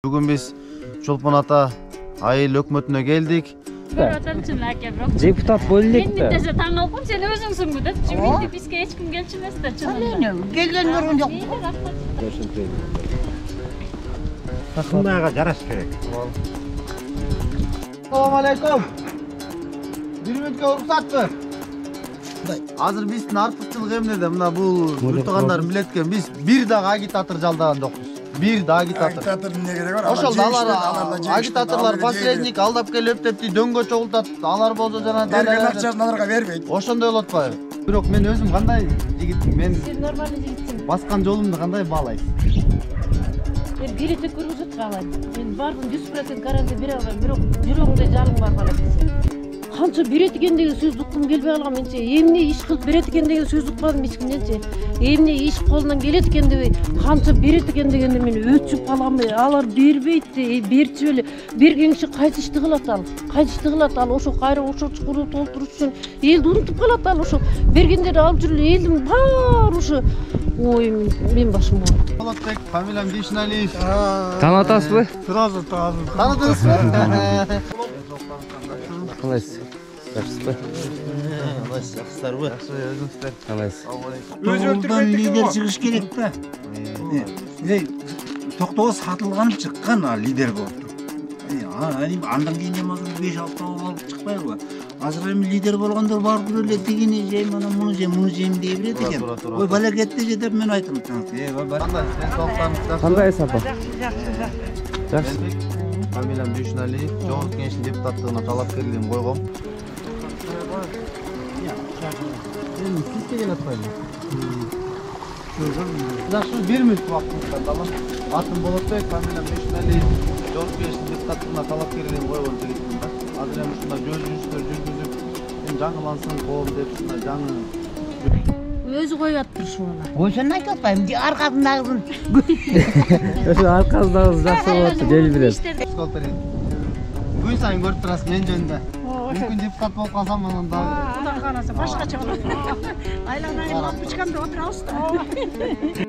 Bugün biz Çolpan Ata Ayıl Ökmötüne geldik. Депутат бөлінеді. Мен десе таң қалқым, сен өзіңсің бе деп. Мен бізге ешкім келші емес те шынында. Келген көрген жоқ. Сындайға жараш керек. Assalamualaikum. Bir minutga ruxsat ber. Hazır биздин артыкчылыгы эмнеде? Мына бул журттугандар билет экен. Биз бир дагы агитатор жалдаган жокпуз. Бир да агитатор. Агитатор эмне керек бар? Ошол агитаторлор посредник алдап келип деп дөңгө чогултат. Алар болсо жана берген акчасын аларга бербейт. Ошондой болуп атпайбы? Бирок мен өзүм кандай жигитмин? Мен Сен нормальный жігітсің. баскан жолумду кандай баалайсың? Мен билетті көргізіп қалайын. Мен бардым 100% гарантия бере алайын. Бирок жүрөгүңдө жалың бар бала десе. Қанша берет екен деген сөз ұққым келбей қалған менше. Емне иш қылып берет екен деген сөз ұқпадым ешкімденше. Емне иш қолынан келет екен деп, қанша берет екен дегенде мен өтшіп қалғам. Алар бербейді, берчі беле. Бергенше қайтышты қылат ал. Қайтышты қылат ал. Ошо қайра ошо чукуру толтуруш үчүн элди унутуп калат ал. Ошо бергендерди алып жүрүп элдин бар ошо. Ой, мен башым ооруп. Болотбек, фамилиям Дишналиев. Танытасызбы? Сразу Таныдыңызбы? Қалайсыз? Жақсысызбы? Жақсыларбы? Өзіңіздер. Қалайсыз? Тоғылдан лидер шығыш керек та. Тоқтауы сатылғанып шыққан лидер болып тұр. Андан кейін емазын 5-6 алып шықпай ғой. Азыр эми лидер болгондор барып көрөлөр дегени жейм, ана муну жейм дей берет экен. Ой, бала кетти же деп мен айтам. Қандай сапа? Жақсы. Фамилиям Дүйшіналиев, Жоғарғы Кеңештің депутаттығына талапкерлігін қойғам. Сіз деген атпаймын. Жақсы, 1 минут уақытыңызға талап. Атым Болотбек, фамилиям Дүйшіналиев, Жоғарғы Кеңештің депутаттығына талапкерлігін қойған жігітмін да. Азыр эми ушундай жүрүштөр жүргүзүп, жаңылансын коом деп ушундай жаңы Өзі қойып атыр шу бала. Ошону айтып атпайм, аркасындагысын. Ошо арқасындағыз жақсы болыпты, жел береді. Күн сайын көрүп турасыз мен жөнүндө. Мүмкүн депутат болуп калсам анан дагы. Кудайга кааласа башкача болот. Айланайын лампочкамда отурабыз да.